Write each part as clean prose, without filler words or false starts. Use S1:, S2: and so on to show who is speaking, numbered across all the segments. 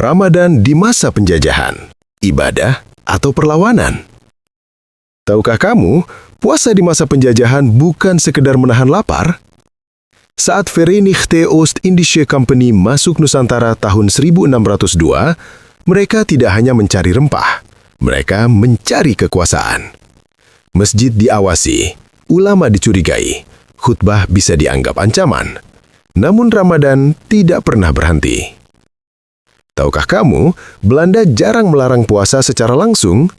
S1: Ramadan di masa penjajahan, ibadah atau perlawanan? Tahukah kamu, puasa di masa penjajahan bukan sekedar menahan lapar? Saat Verenigde Oost-Indische Compagnie masuk Nusantara tahun 1602, mereka tidak hanya mencari rempah, mereka mencari kekuasaan. Masjid diawasi, ulama dicurigai, khutbah bisa dianggap ancaman. Namun Ramadan tidak pernah berhenti. Tahukah kamu, Belanda jarang melarang puasa secara langsung?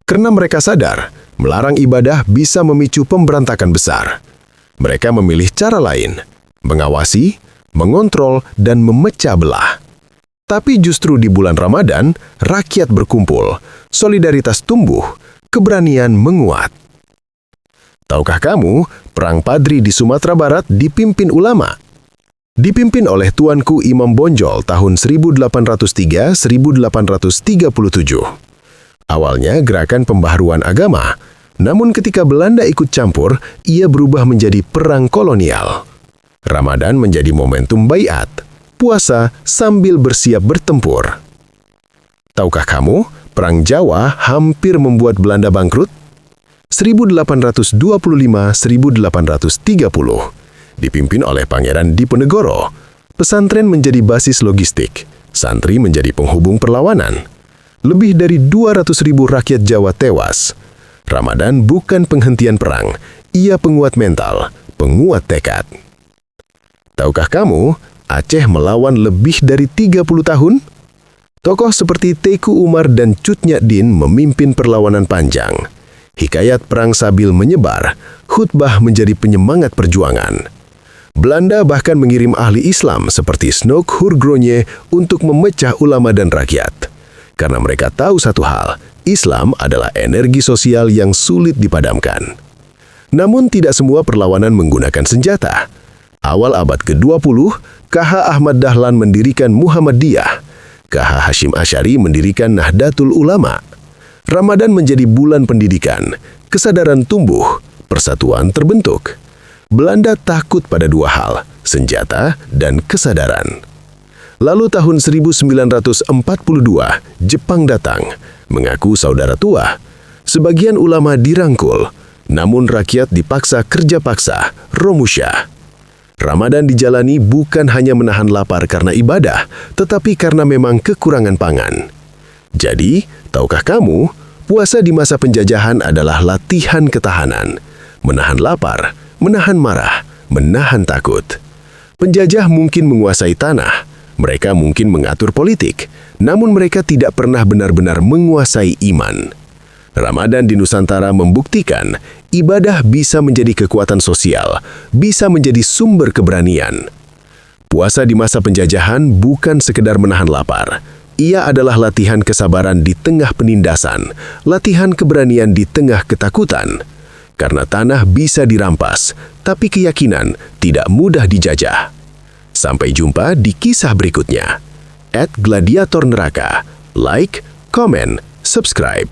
S1: Karena mereka sadar, melarang ibadah bisa memicu pemberontakan besar. Mereka memilih cara lain, mengawasi, mengontrol, dan memecah belah. Tapi justru di bulan Ramadan, rakyat berkumpul, solidaritas tumbuh, keberanian menguat. Tahukah kamu, Perang Padri di Sumatera Barat dipimpin ulama? Dipimpin oleh Tuanku Imam Bonjol tahun 1803-1837. Awalnya gerakan pembaharuan agama, namun ketika Belanda ikut campur, ia berubah menjadi perang kolonial. Ramadan menjadi momentum baiat, puasa sambil bersiap bertempur. Tahukah kamu, Perang Jawa hampir membuat Belanda bangkrut? 1825-1830. Dipimpin oleh Pangeran Diponegoro, pesantren menjadi basis logistik, santri menjadi penghubung perlawanan. Lebih dari 200.000 rakyat Jawa tewas. Ramadan bukan penghentian perang, ia penguat mental, penguat tekad. Tahukah kamu, Aceh melawan lebih dari 30 tahun? Tokoh seperti Teuku Umar dan Cut Nyak Dien memimpin perlawanan panjang. Hikayat perang Sabil menyebar, khutbah menjadi penyemangat perjuangan. Belanda bahkan mengirim ahli Islam seperti Snoek Hurgronje untuk memecah ulama dan rakyat. Karena mereka tahu satu hal, Islam adalah energi sosial yang sulit dipadamkan. Namun tidak semua perlawanan menggunakan senjata. Awal abad ke-20, KH Ahmad Dahlan mendirikan Muhammadiyah. KH Hashim Asy'ari mendirikan Nahdlatul Ulama. Ramadan menjadi bulan pendidikan, kesadaran tumbuh, persatuan terbentuk. Belanda takut pada dua hal, senjata dan kesadaran. Lalu tahun 1942, Jepang datang, mengaku saudara tua. Sebagian ulama dirangkul, namun rakyat dipaksa kerja paksa, Romusha. Ramadan dijalani bukan hanya menahan lapar karena ibadah, tetapi karena memang kekurangan pangan. Jadi, tahukah kamu, puasa di masa penjajahan adalah latihan ketahanan, menahan lapar, menahan marah, menahan takut. Penjajah mungkin menguasai tanah, mereka mungkin mengatur politik, namun mereka tidak pernah benar-benar menguasai iman. Ramadan di Nusantara membuktikan ibadah bisa menjadi kekuatan sosial, bisa menjadi sumber keberanian. Puasa di masa penjajahan bukan sekedar menahan lapar. Ia adalah latihan kesabaran di tengah penindasan, latihan keberanian di tengah ketakutan. Karena tanah bisa dirampas, tapi keyakinan tidak mudah dijajah. Sampai jumpa di kisah berikutnya. @gladiator neraka. Like, comment, subscribe.